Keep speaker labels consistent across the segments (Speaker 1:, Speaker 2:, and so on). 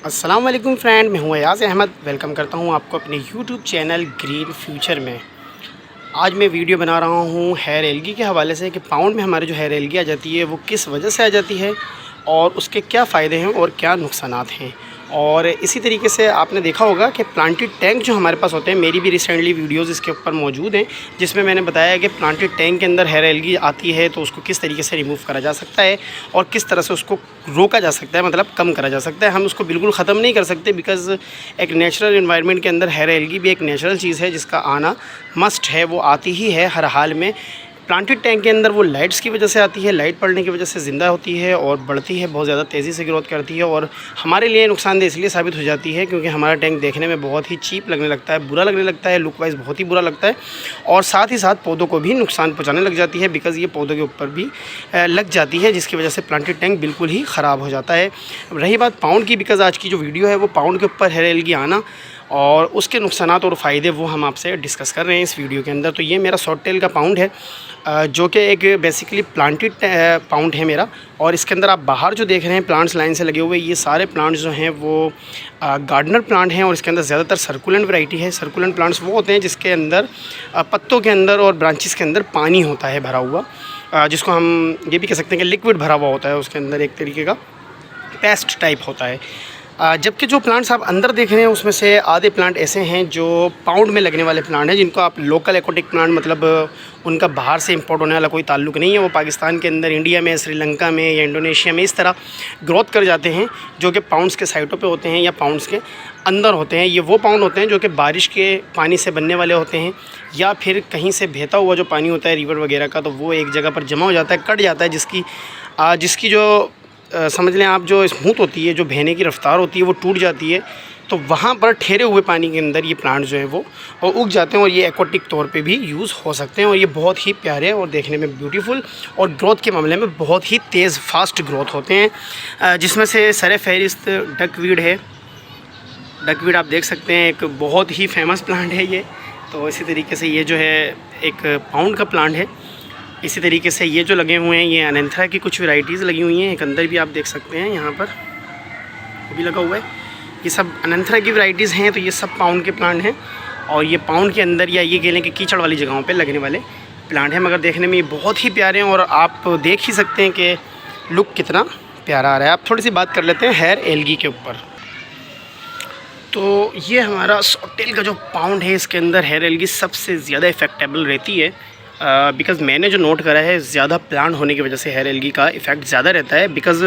Speaker 1: अस्सलाम वालेकुम फ्रेंड, मैं हूं अयाज़ अहमद। वेलकम करता हूं आपको अपने यूट्यूब चैनल ग्रीन फ्यूचर में। आज मैं वीडियो बना रहा हूं हेयर एलगी के हवाले से कि पाउंड में हमारे जो हेयर एलगी आ जाती है वो किस वजह से आ जाती है और उसके क्या फ़ायदे हैं और क्या नुकसानात हैं। और इसी तरीके से आपने देखा होगा कि प्लांटेड टैंक जो हमारे पास होते हैं, मेरी भी रिसेंटली वीडियोस इसके ऊपर मौजूद हैं जिसमें मैंने बताया कि प्लांटेड टैंक के अंदर हेयर एलगी आती है तो उसको किस तरीके से रिमूव करा जा सकता है और किस तरह से उसको रोका जा सकता है, मतलब कम करा जा सकता है। हम उसको बिल्कुल ख़त्म नहीं कर सकते बिकॉज़ एक नेचुरल इन्वायरमेंट के अंदर हेयर एलगी भी एक नेचुरल चीज़ है जिसका आना मस्ट है, वो आती ही है हर हाल में। प्लांटेड टैंक के अंदर वो लाइट्स की वजह से आती है, लाइट पड़ने की वजह से ज़िंदा होती है और बढ़ती है, बहुत ज़्यादा तेज़ी से ग्रोथ करती है और हमारे लिए नुकसानदेह इसलिए साबित हो जाती है क्योंकि हमारा टैंक देखने में बहुत ही चीप लगने लगता है, बुरा लगने लगता है, लुक वाइज बहुत ही बुरा लगता है और साथ ही साथ पौधों को भी नुकसान पहुँचाने लग जाती है बिकॉज़ ये पौधों के ऊपर भी लग जाती है जिसकी वजह से प्लांटेड टैंक बिल्कुल ही ख़राब हो जाता है। रही बात पाउंड की, बिकॉज़ आज की जो वीडियो है वो पाउंड के ऊपर हेयर एलगी आना और उसके नुकसानात और फ़ायदे वो हम आपसे डिस्कस कर रहे हैं इस वीडियो के अंदर। तो ये मेरा शॉर्ट टेल का पाउंड है जो कि एक बेसिकली प्लांटेड पाउंड है मेरा, और इसके अंदर आप बाहर जो देख रहे हैं प्लांट्स लाइन से लगे हुए, ये सारे प्लांट्स जो हैं वो गार्डनर प्लांट हैं और इसके अंदर ज़्यादातर सर्कुलेंट वैरायटी है। सर्कुलेंट प्लांट्स वो होते हैं जिसके अंदर पत्तों के अंदर और ब्रांचेस के अंदर पानी होता है भरा हुआ, जिसको हम ये भी कह सकते हैं कि लिक्विड भरा हुआ होता है, उसके अंदर एक तरीके का पेस्ट टाइप होता है। जबकि जो प्लांट्स आप अंदर देख रहे हैं उसमें से आधे प्लांट ऐसे हैं जो पाउंड में लगने वाले प्लांट हैं जिनको आप लोकल एक्वाटिक प्लांट, मतलब उनका बाहर से इंपोर्ट होने वाला कोई ताल्लुक नहीं है, वो पाकिस्तान के अंदर, इंडिया में, श्रीलंका में या इंडोनेशिया में इस तरह ग्रोथ कर जाते हैं जो कि पाउंड्स के साइटों पे होते हैं या पाउंड्स के अंदर होते हैं। ये वो पाउंड होते हैं जो कि बारिश के पानी से बनने वाले होते हैं या फिर कहीं से बहता हुआ जो पानी होता है रिवर वगैरह का, तो वो एक जगह पर जमा हो जाता है, कट जाता है, जिसकी जो समझ लें आप जो स्मूथ होती है, जो बहने की रफ़्तार होती है वो टूट जाती है, तो वहाँ पर ठहरे हुए पानी के अंदर ये प्लांट जो है वो उग जाते हैं और ये एक्वाटिक तौर पे भी यूज़ हो सकते हैं और ये बहुत ही प्यारे और देखने में ब्यूटीफुल और ग्रोथ के मामले में बहुत ही तेज़ फास्ट ग्रोथ होते हैं। जिसमें से सर फहरिस्त डकवीड है। डकवीड आप देख सकते हैं, एक बहुत ही फेमस प्लांट है ये। तो इसी तरीके से ये जो है एक पाउंड का प्लांट है। इसी तरीके से ये जो लगे हुए हैं ये अनंथरा की कुछ वैरायटीज़ लगी हुई हैं, एक अंदर भी आप देख सकते हैं, यहाँ पर वो भी लगा हुआ है। ये सब अनंथरा की वैरायटीज़ हैं, तो ये सब पाउंड के प्लांट हैं और ये पाउंड के अंदर या ये कह लें कि कीचड़ वाली जगहों पे लगने वाले प्लांट हैं, मगर देखने में ये बहुत ही प्यारे हैं और आप देख ही सकते हैं कि लुक कितना प्यारा आ रहा है। आप थोड़ी सी बात कर लेते हैं हेयर एलगी के ऊपर। तो ये हमारा सॉटेल का जो पाउंड है, इसके अंदर हेयर एलगी सबसे ज़्यादा इफ़ेक्टेबल रहती है बिकॉज़ मैंने जो नोट करा है ज़्यादा प्लांट होने की वजह से हेयर एलगी का इफ़ेक्ट ज़्यादा रहता है, बिकॉज़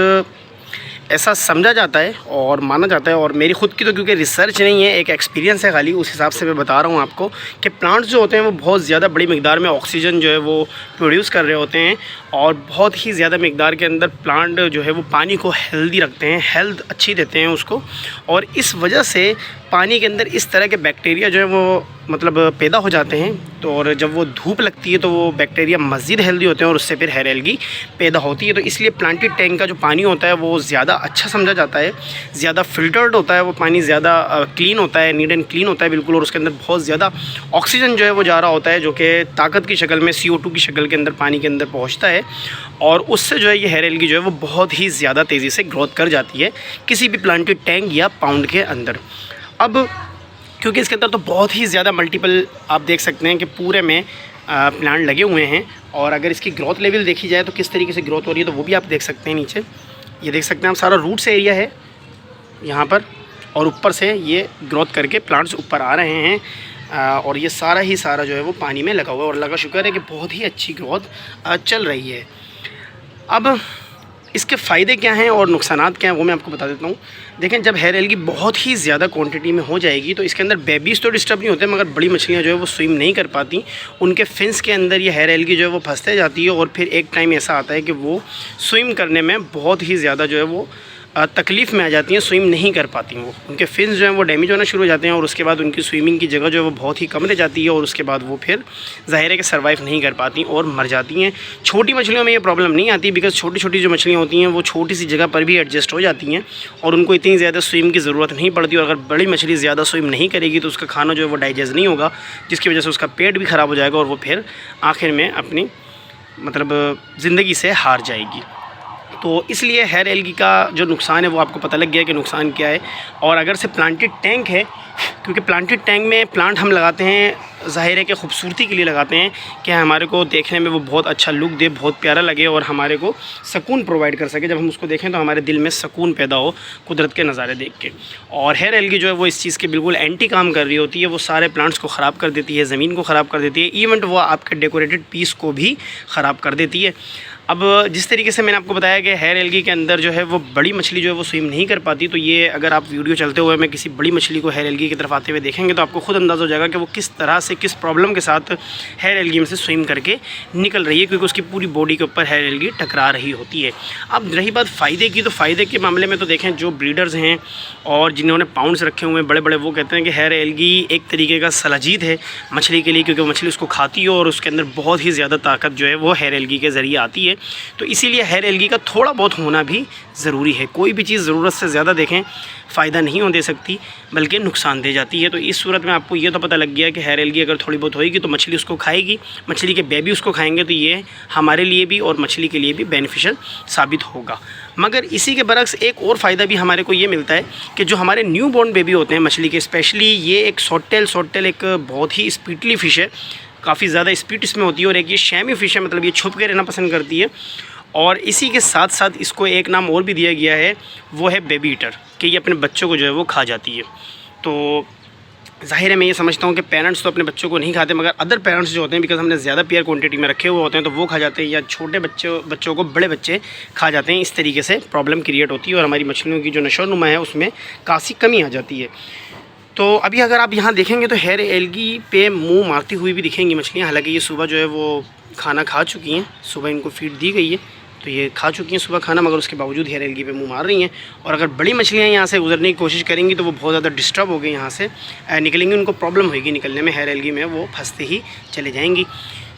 Speaker 1: ऐसा समझा जाता है और माना जाता है। और मेरी ख़ुद की तो क्योंकि रिसर्च नहीं है, एक एक्सपीरियंस है खाली, उस हिसाब से मैं बता रहा हूँ आपको कि प्लांट्स जो होते हैं वो बहुत ज़्यादा बड़ी मिकदार में ऑक्सीजन जो है वो प्रोड्यूस कर रहे होते हैं और बहुत ही ज़्यादा मिकदार के अंदर प्लांट जो है वो पानी को हेल्दी रखते हैं, हेल्थ अच्छी देते हैं उसको, और इस वजह से पानी के अंदर इस तरह के बैक्टीरिया जो है वो मतलब पैदा हो जाते हैं। तो और जब वो धूप लगती है तो वो बैक्टीरिया मज़ीद हेल्दी होते हैं और उससे फिर हेयर एलगी पैदा होती है। तो इसलिए प्लांटेड टैंक का जो पानी होता है वो ज़्यादा अच्छा समझा जाता है, ज़्यादा फ़िल्टर्ड होता है वो पानी, ज़्यादा क्लीन होता है, नीट एंड क्लीन होता है बिल्कुल, और उसके अंदर बहुत ज़्यादा ऑक्सीजन जो है वो जा रहा होता है जो कि ताकत की शक्ल में CO2 की शक्ल के अंदर पानी के अंदर पहुँचता है और उससे जो है ये हेयर एलगी जो है वो बहुत ही ज़्यादा तेज़ी से ग्रोथ कर जाती है किसी भी प्लांटेड टैंक या पाउंड के अंदर। अब क्योंकि इसके अंदर तो बहुत ही ज़्यादा मल्टीपल आप देख सकते हैं कि पूरे में प्लांट लगे हुए हैं और अगर इसकी ग्रोथ लेवल देखी जाए तो किस तरीके से ग्रोथ हो रही है तो वो भी आप देख सकते हैं। नीचे ये देख सकते हैं आप, सारा रूट्स एरिया है यहाँ पर और ऊपर से ये ग्रोथ करके प्लांट्स ऊपर आ रहे हैं और ये सारा ही सारा जो है वो पानी में लगा हुआ है और अल्लाह का शुक्र है कि बहुत ही अच्छी ग्रोथ चल रही है। अब इसके फ़ायदे क्या हैं और नुकसानात क्या हैं वो मैं आपको बता देता हूँ। देखें, जब हेयर एलगी बहुत ही ज़्यादा क्वांटिटी में हो जाएगी तो इसके अंदर बेबीज़ तो डिस्टर्ब नहीं होते, मगर बड़ी मछलियाँ जो है वो स्विम नहीं कर पाती, उनके फिन्स के अंदर ये हेयर एलगी जो है वो फंसते जाती है और फिर एक टाइम ऐसा आता है कि वो स्विम करने में बहुत ही ज़्यादा जो है वो तकलीफ़ में आ जाती हैं, स्विम नहीं कर पाती वो, उनके फिन्स जो हैं वो डैमेज होना शुरू हो जाते हैं और उसके बाद उनकी स्विमिंग की जगह जो है वो बहुत ही कम रह जाती है और उसके बाद वो फिर ज़ाहिर है कि सर्वाइव नहीं कर पाती और मर जाती हैं। छोटी मछलियों में ये प्रॉब्लम नहीं आती बिकॉज़ छोटी छोटी जो मछलियाँ होती हैं वो छोटी सी जगह पर भी एडजस्ट हो जाती हैं और उनको इतनी ज़्यादा स्विम की ज़रूरत नहीं पड़ती और अगर बड़ी मछली ज़्यादा स्विम नहीं करेगी तो उसका खाना जो है वो डाइजेस्ट नहीं होगा, जिसकी वजह से उसका पेट भी ख़राब हो जाएगा और वो फिर आखिर में अपनी मतलब ज़िंदगी से हार जाएगी। तो इसलिए हेयर एल्गी का जो नुकसान है वो आपको पता लग गया कि नुकसान क्या है। और अगर से प्लांटेड टैंक है, क्योंकि प्लांटेड टैंक में प्लांट हम लगाते हैं ज़ाहिर है कि खूबसूरती के लिए लगाते हैं कि हमारे को देखने में वो बहुत अच्छा लुक दे, बहुत प्यारा लगे और हमारे को सुकून प्रोवाइड कर सके। जब हम उसको देखें तो हमारे दिल में सुकून पैदा हो कुदरत के नज़ारे देख के। और हेयर एल्गी जो है वो इस चीज़ के बिल्कुल एंटी काम कर रही होती है। वो सारे प्लांट्स को ख़राब कर देती है, ज़मीन को ख़राब कर देती है, इवन वो आपके डेकोरेटेड पीस को भी ख़राब कर देती है। अब जिस तरीके से मैंने आपको बताया कि हेयर एल्गी के अंदर जो है वो बड़ी मछली जो है वो स्विम नहीं कर पाती, तो ये अगर आप वीडियो चलते हुए मैं किसी बड़ी मछली को हेयर एल्गी की तरफ आते हुए देखेंगे तो आपको खुद अंदाज़ा हो जाएगा कि वो किस तरह से, किस प्रॉब्लम के साथ हेयर एल्गी में से स्विम करके निकल रही है, क्योंकि उसकी पूरी बॉडी के ऊपर हेयर एल्गी टकरा रही होती है। अब रही बात फ़ायदे की, तो फ़ायदे के मामले में तो देखें जो ब्रीडर्स हैं और जिन्होंने पाउंड्स रखे हुए हैं बड़े बड़े, वो कहते हैं कि हेयर एल्गी एक तरीके का सलाजीद है मछली के लिए, क्योंकि वो मछली उसको खाती है और उसके अंदर बहुत ही ज़्यादा ताकत जो है वो हेयर एल्गी के ज़रिए आती है। तो इसीलिए हेयर एल्गी का थोड़ा बहुत होना भी ज़रूरी है। कोई भी चीज़ ज़रूरत से ज़्यादा देखें फ़ायदा नहीं हो दे सकती, बल्कि नुकसान दे जाती है। तो इस सूरत में आपको ये तो पता लग गया कि हेयर एल्गी अगर थोड़ी बहुत होएगी तो मछली उसको खाएगी, मछली के बेबी उसको खाएंगे, तो ये हमारे लिए भी और मछली के लिए भी बेनिफिशियल साबित होगा। मगर इसी के बरक्स एक और फ़ायदा भी हमारे को ये मिलता है कि जो हमारे न्यू बॉर्न बेबी होते हैं मछली के, स्पेशली ये एक शॉर्ट टेल एक बहुत ही स्पीडली फ़िश है, काफ़ी ज़्यादा स्पीड इसमें होती है। और एक ये शैमी फ़िश है, मतलब ये छुप के रहना पसंद करती है। और इसी के साथ साथ इसको एक नाम और भी दिया गया है, वो है बेबी ईटर, कि ये अपने बच्चों को जो है वो खा जाती है। तो ज़ाहिर है मैं ये समझता हूँ कि पेरेंट्स तो अपने बच्चों को नहीं खाते, मगर अदर पेरेंट्स जो होते हैं, बिकॉज हमने ज़्यादा पेयर क्वांटिटी में रखे हुए होते हैं, तो वो खा जाते हैं, या छोटे बच्चों को बड़े बच्चे खा जाते हैं। इस तरीके से प्रॉब्लम क्रिएट होती है और हमारी मछलियों की जो नशोनुमा है उसमें काफ़ी कमी आ जाती है। तो अभी अगर आप यहाँ देखेंगे तो हेयर एल्गी पे मुंह मारती हुई भी दिखेंगी मछलियाँ। हालांकि ये सुबह जो है वो खाना खा चुकी हैं, सुबह इनको फीड दी गई है तो ये खा चुकी हैं सुबह खाना, मगर उसके बावजूद हेयर एल्गी पे मुंह मार रही हैं। और अगर बड़ी मछलियाँ यहाँ से गुजरने की कोशिश करेंगी तो वो बहुत ज़्यादा डिस्टर्ब हो गई, यहाँ से निकलेंगी, उनको प्रॉब्लम होगी निकलने में, हेयर एल्गी में वो फंसते ही चले जाएंगी।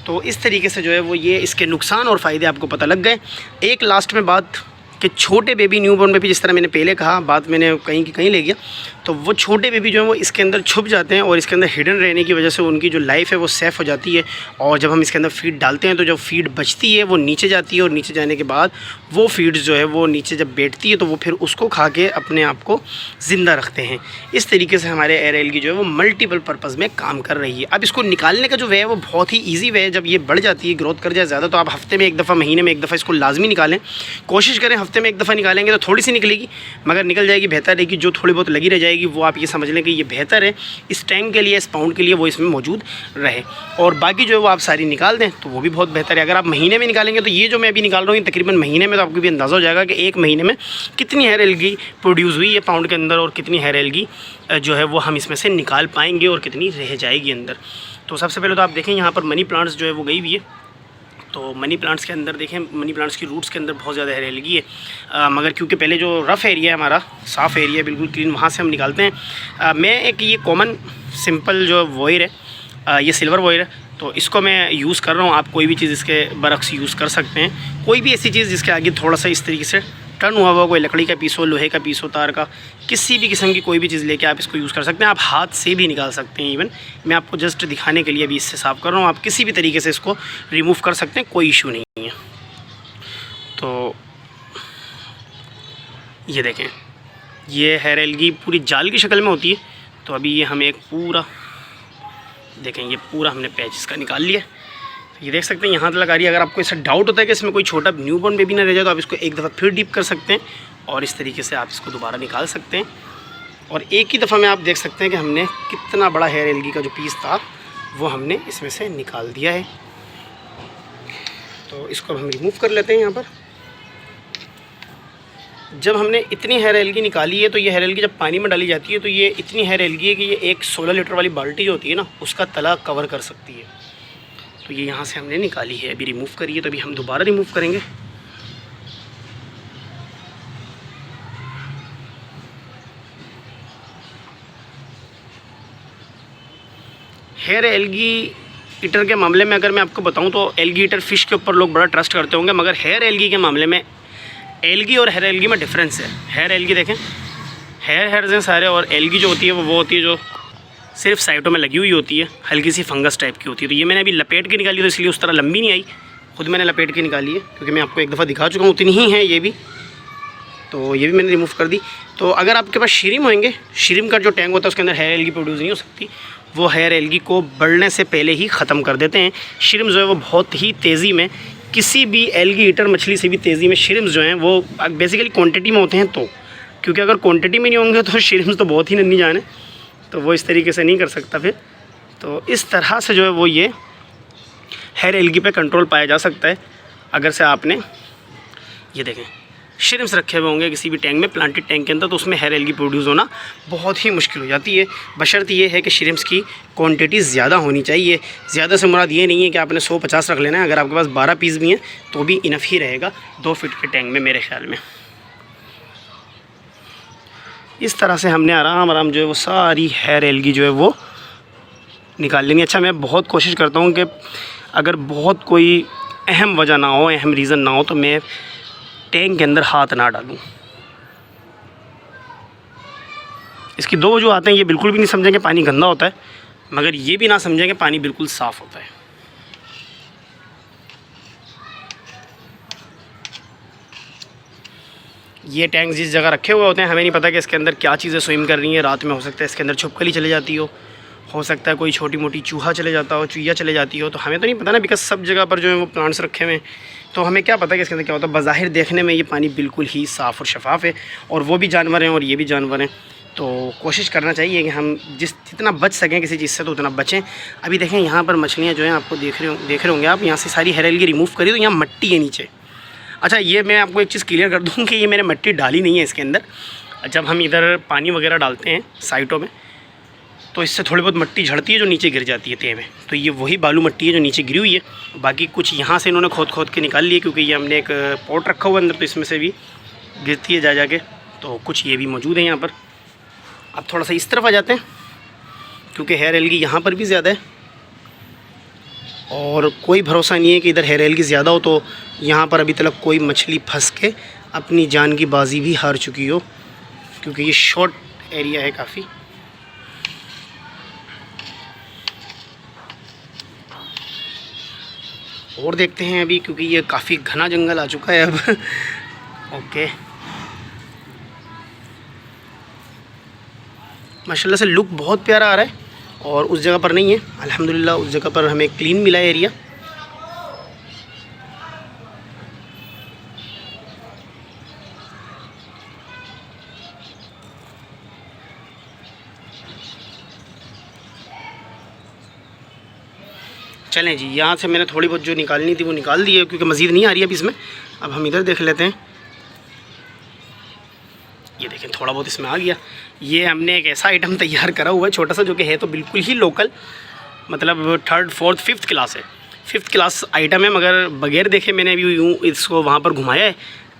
Speaker 1: तो इस तरीके से जो है वो ये इसके नुकसान और फ़ायदे आपको पता लग गए। एक लास्ट में बात कि छोटे बेबी, न्यू बॉर्न बेबी, जिस तरह मैंने पहले कहा, बात मैंने कहीं की कहीं ले गया, तो वो छोटे बेबी जो है वो इसके अंदर छुप जाते हैं और इसके अंदर हिडन रहने की वजह से उनकी जो लाइफ है वो सेफ़ हो जाती है। और जब हम इसके अंदर फ़ीड डालते हैं तो जब फ़ीड बचती है वो नीचे जाती है, और नीचे जाने के बाद वो फ़ीड्स जो है वो नीचे जब बैठती है तो वो फिर उसको खा के अपने आप को ज़िंदा रखते हैं। इस तरीके से हमारे हेयर एल्गी जो है वो मल्टीपल पर्पज़ में काम कर रही है। अब इसको निकालने का जो वे है वो बहुत ही ईजी वे है। जब ये बढ़ जाती है, ग्रोथ कर जाए ज़्यादा, तो आप हफ्ते में एक दफ़ा, महीने में एक दफ़ा इसको लाजमी निकालें। कोशिश करें हफ्ते में एक दफ़ा निकालेंगे तो थोड़ी सी निकलेगी, मगर निकल जाएगी, बेहतर रहेगी। जो थोड़ी बहुत लगी रह जाएगी वो आप ये समझ लें कि ये बेहतर है इस टैंक के लिए, इस पाउंड के लिए, वो इसमें मौजूद रहे। और बाकी जो है वो आप सारी निकाल दें तो वो भी बहुत बेहतर है। अगर आप महीने में निकालेंगे तो ये जो मैं अभी निकाल रहा हूँ तकरीबन महीने में, तो आपको भी अंदाज़ा हो जाएगा कि एक महीने में कितनी हेयर एल्गी प्रोड्यूस हुई है पाउंड के अंदर, और कितनी हेयर एल्गी जो है वो हम इसमें से निकाल पाएंगे और कितनी रह जाएगी अंदर। तो सबसे पहले तो आप देखें यहाँ पर मनी प्लांट्स जो है वो गई हुई है। तो मनी प्लांट्स के अंदर देखें, मनी प्लांट्स की रूट्स के अंदर बहुत ज़्यादा हेयर एल्गी है, मगर क्योंकि पहले जो रफ़ एरिया है हमारा, साफ़ एरिया है बिल्कुल क्लीन, वहाँ से हम निकालते हैं। मैं एक ये कॉमन सिंपल जो वॉयर है, ये सिल्वर वॉयर है, तो इसको मैं यूज़ कर रहा हूँ। आप कोई भी चीज़ इसके बरक्स यूज़ कर सकते हैं, कोई भी ऐसी चीज़ जिसके आगे थोड़ा सा इस तरीके से टर्न हुआ हुआ, कोई लकड़ी का पीस हो, लोहे का पीस हो, तार का, किसी भी किस्म की कोई भी चीज़ लेके आप इसको यूज़ कर सकते हैं। आप हाथ से भी निकाल सकते हैं। इवन मैं आपको जस्ट दिखाने के लिए अभी इससे साफ़ कर रहा हूँ, आप किसी भी तरीके से इसको रिमूव कर सकते हैं, कोई इशू नहीं है। तो ये देखें, ये हेयर एल्गी पूरी जाल की शक्ल में होती है। तो अभी ये हम एक पूरा देखें, ये पूरा हमने पैच इसका निकाल लिया। ये देख सकते हैं यहाँ तक आ रही है। अगर आपको इससे डाउट होता है कि इसमें कोई छोटा न्यूबॉर्न बेबी ना रह जाए तो आप इसको एक दफ़ा फिर डीप कर सकते हैं और इस तरीके से आप इसको दोबारा निकाल सकते हैं। और एक ही दफ़ा में आप देख सकते हैं कि हमने कितना बड़ा हेयर एल्गी का जो पीस था वो हमने इसमें से निकाल दिया है। तो इसको हम रिमूव कर लेते हैं। यहाँ पर जब हमने इतनी हेयर एल्गी निकाली है तो ये हेयर एल्गी जब पानी में डाली जाती है तो ये इतनी हेयर एल्गी है कि ये एक 16 लीटर वाली बाल्टी जो होती है ना, उसका तला कवर कर सकती है। तो ये यहाँ से हमने निकाली है, अभी रिमूव करिए। तो अभी हम दोबारा रिमूव करेंगे। हेयर एल्गी ईटर के मामले में अगर मैं आपको बताऊं तो एल्गी ईटर फ़िश के ऊपर लोग बड़ा ट्रस्ट करते होंगे, मगर हेयर एल्गी के मामले में एल्गी और हेयर एल्गी में डिफरेंस है। हेयर एल्गी देखें, हेयर्स हैं सारे, और एल्गी जो होती है वो होती है जो सिर्फ साइडों में लगी हुई होती है, हल्की सी फंगस टाइप की होती है। तो ये मैंने अभी लपेट के निकाली तो इसलिए उस तरह लंबी नहीं आई, खुद मैंने लपेट के निकाली है, क्योंकि मैं आपको एक दफ़ा दिखा चुका हूँ, उतनी ही है ये भी। तो ये भी मैंने रिमूव कर दी। तो अगर आपके पास श्रिम्प होंगे, श्रिम्प का जो टैंक होता है उसके अंदर हेयर एलगी प्रोड्यूस नहीं हो सकती, वो हेयर एलगी को बढ़ने से पहले ही ख़त्म कर देते हैं। श्रिम्प जो है वो बहुत ही तेज़ी में, किसी भी एलगी ईटर मछली से भी तेज़ी में श्रिम्प जो हैं वो बेसिकली क्वांटिटी में होते हैं। तो क्योंकि अगर क्वांटिटी में नहीं होंगे तो श्रिम्प तो बहुत ही नन्ही जाने, तो वो इस तरीके से नहीं कर सकता फिर। तो इस तरह से जो है वो ये हेयर एलगी पे कंट्रोल पाया जा सकता है अगर से आपने ये देखें श्रिम्प्स रखे हुए होंगे किसी भी टैंक में, प्लांटेड टैंक के अंदर, तो उसमें हेयर एलगी प्रोड्यूस होना बहुत ही मुश्किल हो जाती है। बशर्ते ये है कि श्रिम्प्स की क्वांटिटी ज़्यादा होनी चाहिए। ज़्यादा से मुराद ये नहीं है कि आपने 150 रख लेना है, अगर आपके पास 12 पीस भी हैं तो भी इनफ ही रहेगा 2 फीट के टैंक में मेरे ख्याल में। इस तरह से हमने आराम आराम जो है वो सारी हेयर एलगी जो है वो निकाल लेनी। अच्छा, मैं बहुत कोशिश करता हूँ कि अगर बहुत कोई अहम वजह ना हो, अहम रीज़न ना हो, तो मैं टैंक के अंदर हाथ ना डालूं। इसकी 2 वजह आते हैं, ये बिल्कुल भी नहीं समझेंगे पानी गंदा होता है, मगर ये भी ना समझेंगे पानी बिल्कुल साफ़ होता है। ये टैंक जिस जगह रखे हुए होते हैं, हमें नहीं पता कि इसके अंदर क्या चीज़ें स्विम कर रही हैं। रात में हो सकता है इसके अंदर छिपकली चले जाती हो सकता है कोई छोटी मोटी चूहा चले जाता हो, चुईया चले जाती हो, तो हमें तो नहीं पता ना, बिकॉज सब जगह पर जो है वो प्लांट्स रखे हुए हैं, तो हमें क्या पता कि इसके अंदर क्या होता है। बज़ाहिर देखने में ये पानी बिल्कुल ही साफ़ और शफाफ है, और वो भी जानवर हैं और ये भी जानवर हैं, तो कोशिश करना चाहिए कि हम जितना बच सकें किसी चीज़ से तो उतना बचें। अभी देखें यहाँ पर मछलियाँ जो हैं, आपको देख रहे होंगे आप, यहाँ से सारी हेयर एलगी रिमूव करी तो यहाँ मिट्टी है नीचे। अच्छा, ये मैं आपको एक चीज़ क्लियर कर दूँ कि ये मैंने मिट्टी डाली नहीं है इसके अंदर। जब हम इधर पानी वगैरह डालते हैं साइटों में, तो इससे थोड़ी बहुत मिट्टी झड़ती है जो नीचे गिर जाती है तह में, तो ये वही बालू मिट्टी है जो नीचे गिरी हुई है। बाकी कुछ यहाँ से इन्होंने खोद के निकाल लिए, क्योंकि ये हमने एक पॉट रखा हुआ अंदर, तो इसमें से भी गिरती है जा के, तो कुछ ये भी मौजूद है यहाँ पर। अब थोड़ा सा इस तरफ आ जाते हैं, क्योंकि हेयर एलगी यहाँ पर भी ज़्यादा है, और कोई भरोसा नहीं है कि इधर हेयर एलगी ज़्यादा हो तो यहाँ पर अभी तक कोई मछली फंस के अपनी जान की बाजी भी हार चुकी हो, क्योंकि ये शॉर्ट एरिया है काफ़ी। और देखते हैं अभी, क्योंकि ये काफ़ी घना जंगल आ चुका है अब। ओके, माशाल्लाह से लुक बहुत प्यारा आ रहा है, और उस जगह पर नहीं है अल्हम्दुलिल्लाह, उस जगह पर हमें क्लीन मिला है एरिया। चलें जी, यहाँ से मैंने थोड़ी बहुत जो निकालनी थी वो निकाल दी है, क्योंकि मज़ीद नहीं आ रही है अभी इसमें। अब हम इधर देख लेते हैं। ये देखें थोड़ा बहुत इसमें आ गया। ये हमने एक ऐसा आइटम तैयार करा हुआ है छोटा सा, जो कि है तो बिल्कुल ही लोकल, मतलब 3rd 4th 5th क्लास है, 5th क्लास आइटम है, मगर बगैर देखे मैंने अभी यूँ इसको वहाँ पर घुमाया है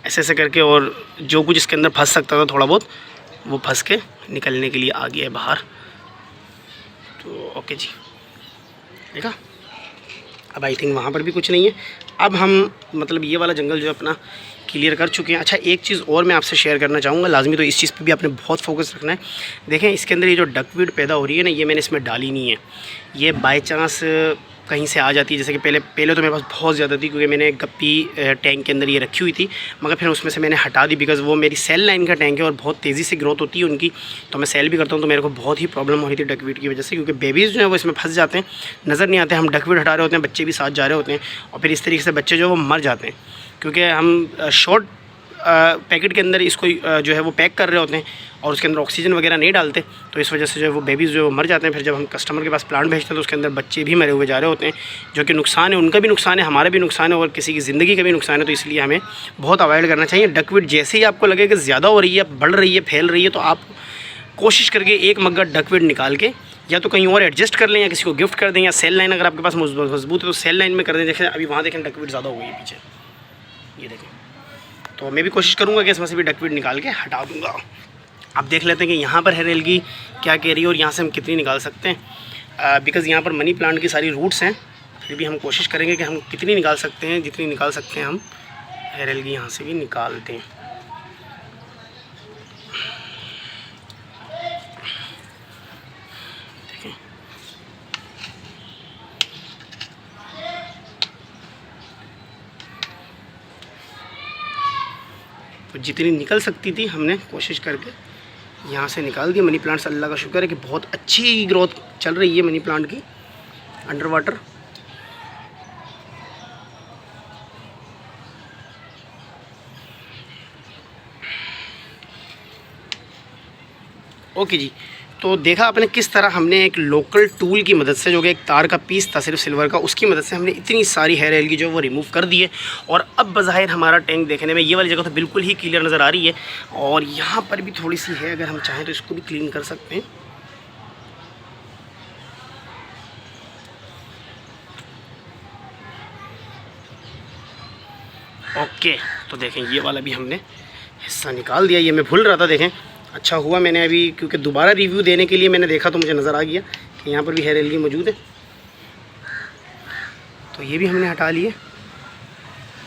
Speaker 1: ऐसे ऐसे करके, और जो कुछ इसके अंदर फंस सकता था थोड़ा बहुत, वो फंस के निकलने के लिए आ गया है बाहर। तो ओके जी, देखा। अब आई थिंक वहाँ पर भी कुछ नहीं है। अब हम मतलब ये वाला जंगल जो है अपना क्लियर कर चुके हैं। अच्छा, एक चीज़ और मैं आपसे शेयर करना चाहूँगा लाजमी, तो इस चीज़ पे भी आपने बहुत फोकस रखना है। देखें इसके अंदर ये जो डकवीड पैदा हो रही है ना, ये मैंने इसमें डाली नहीं है, ये बाय चांस कहीं से आ जाती है। जैसे कि पहले तो मेरे पास बहुत ज़्यादा थी, क्योंकि मैंने गप्पी टैंक के अंदर ये रखी हुई थी, मगर फिर उसमें से मैंने हटा दी, बिकॉज़ वो मेरी सेल लाइन का टैंक है और बहुत तेज़ी से ग्रोथ होती है उनकी, तो मैं सेल भी करता हूँ, तो मेरे को बहुत ही प्रॉब्लम हो रही थी डकवीड की वजह से, क्योंकि बेबीज़ जो है वो इसमें फंस जाते हैं, नज़र नहीं आते। हम डकवीड हटा रहे होते हैं, बच्चे भी साथ जा रहे होते हैं, और फिर इस तरीके से बच्चे जो है वो मर जाते हैं, क्योंकि हम शॉर्ट पैकेट के अंदर इसको जो है वो पैक कर रहे होते हैं, और उसके अंदर ऑक्सीजन वगैरह नहीं डालते, तो इस वजह से जो है वो बेबीज़ जो है वो मर जाते हैं। फिर जब हम कस्टमर के पास प्लांट भेजते हैं तो उसके अंदर बच्चे भी मरे हुए जा रहे होते हैं, जो कि नुकसान है, उनका भी नुकसान है, हमारा भी नुकसान है, और किसी की ज़िंदगी का भी नुकसान है। तो इसलिए हमें बहुत अवॉइड करना चाहिए डकवीड। जैसे ही आपको लगे कि ज़्यादा हो रही है, बढ़ रही है, फैल रही है, तो आप कोशिश करके एक मग्गा डकवीड निकाल के या तो कहीं और एडजस्ट कर लें, या किसी को गिफ्ट कर दें, या सेल लाइन अगर आपके पास मजबूत है तो सेल लाइन में कर दें। देखें अभी वहाँ देखें डकवीड ज़्यादा हो गई है पीछे, ये देखें। तो मैं भी कोशिश करूँगा कि इसमें से भी डकवीड निकाल के हटा दूँगा। अब देख लेते हैं कि यहाँ पर हेयर एलगी क्या कह रही है और यहाँ से हम कितनी निकाल सकते हैं, बिकॉज़ यहाँ पर मनी प्लांट की सारी रूट्स हैं। फिर भी हम कोशिश करेंगे कि हम कितनी निकाल सकते हैं, जितनी निकाल सकते हैं हम हेयर एलगी यहाँ से भी निकालते हैं। देखें तो जितनी निकल सकती थी हमने कोशिश करके यहाँ से निकाल दिया। मनी प्लांट्स अल्लाह का शुक्र है कि बहुत अच्छी ग्रोथ चल रही है मनी प्लांट की अंडर वाटर। ओके जी, तो देखा आपने किस तरह हमने एक लोकल टूल की मदद से, जो कि एक तार का पीस था सिर्फ सिल्वर का, उसकी मदद से हमने इतनी सारी हेयर एल्गी जो वो रिमूव कर दी है। और अब बज़ाहिर हमारा टैंक देखने में ये वाली जगह तो बिल्कुल ही क्लियर नज़र आ रही है। और यहाँ पर भी थोड़ी सी है, अगर हम चाहें तो इसको भी क्लीन कर सकते हैं। ओके, तो देखें ये वाला भी हमने हिस्सा निकाल दिया। ये मैं भूल रहा था, देखें अच्छा हुआ मैंने अभी, क्योंकि दोबारा रिव्यू देने के लिए मैंने देखा तो मुझे नज़र आ गया कि यहाँ पर भी हेयर एल्गी मौजूद है। तो ये भी हमने हटा लिए।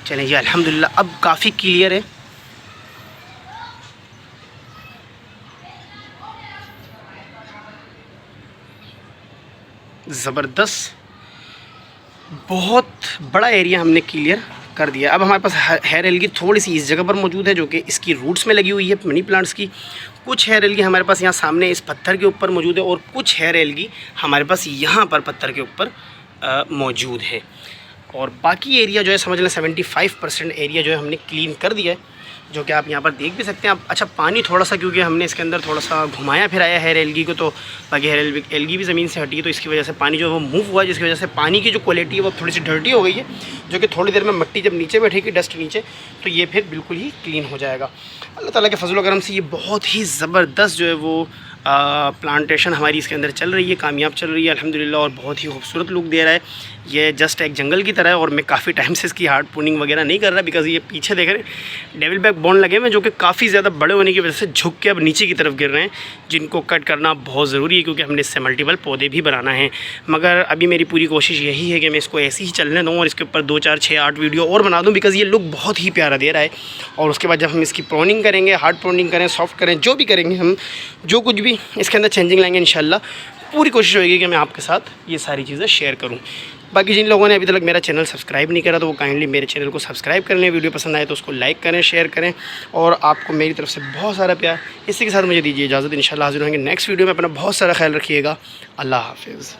Speaker 1: चलें जी, अल्हम्दुलिल्लाह अब काफ़ी क्लियर है। ज़बरदस्त, बहुत बड़ा एरिया हमने क्लियर कर दिया। अब हमारे पास हेयर एल्गी थोड़ी सी इस जगह पर मौजूद है, जो कि इसकी रूट्स में लगी हुई है मनी प्लांट्स की। कुछ हेयर एल्गी हमारे पास यहाँ सामने इस पत्थर के ऊपर मौजूद है, और कुछ हेयर एल्गी हमारे पास यहाँ पर पत्थर के ऊपर मौजूद है। और बाकी एरिया जो है समझ लें 75% एरिया जो है हमने क्लीन कर दिया है, जो कि आप यहाँ पर देख भी सकते हैं आप। अच्छा, पानी थोड़ा सा, क्योंकि हमने इसके अंदर थोड़ा सा घुमाया फिराया हेयर एल्गी को, तो बाकी हेयर एल्गी भी ज़मीन से हटी है, तो इसकी वजह से पानी जो है वो मूव हुआ है, जिसकी वजह से पानी की जो क्वालिटी है वो थोड़ी सी डर्टी हो गई है, जो कि थोड़ी देर में मिट्टी जब नीचे बैठेगी, डस्ट नीचे, तो ये फिर बिल्कुल ही क्लीन हो जाएगा। अल्लाह ताला के फजल व करम से ये बहुत ही ज़बरदस्त जो है वो प्लांटेशन हमारी इसके अंदर चल रही है, कामयाब चल रही है अल्हम्दुलिल्लाह, और बहुत ही खूबसूरत लुक दे रहा है। ये जस्ट एक जंगल की तरह है, और मैं काफ़ी टाइम से इसकी हार्ड प्रूनिंग वगैरह नहीं कर रहा, बिकॉज ये पीछे देख रहे हैं डेविल बैक बोन लगे हुए हैं, जो कि काफ़ी ज़्यादा बड़े होने की वजह से झुक के अब नीचे की तरफ गिर रहे हैं, जिनको कट करना बहुत ज़रूरी है, क्योंकि हमने इससे मल्टीपल पौधे भी बनाना है। मगर अभी मेरी पूरी कोशिश यही है कि मैं इसको ऐसे ही चलने दूँ और इसके ऊपर 2, 4, 6, 8 वीडियो और बना दूँ, बिकॉज़ ये लुक बहुत ही प्यारा दे रहा है। और उसके बाद जब हम इसकी प्रोनिंग करेंगे, हार्ड प्रोनिंग करें, सॉफ्ट करें, जो भी करेंगे हम, जो कुछ भी इसके अंदर चेंजिंग लाएंगे, इंशाल्लाह पूरी कोशिश होगी कि मैं आपके साथ ये सारी चीज़ें शेयर करूं। बाकी जिन लोगों ने अभी तक मेरा चैनल सब्सक्राइब नहीं करा, तो वो काइंडली मेरे चैनल को सब्सक्राइब कर लें। वीडियो पसंद आए तो उसको लाइक करें, शेयर करें, और आपको मेरी तरफ से बहुत सारा प्यार। इसी के साथ मुझे दीजिए इजाज़त, इंशाल्लाह हाज़िर होंगे नेक्स्ट वीडियो में। अपना बहुत सारा ख्याल रखिएगा। अल्लाह हाफ़िज़।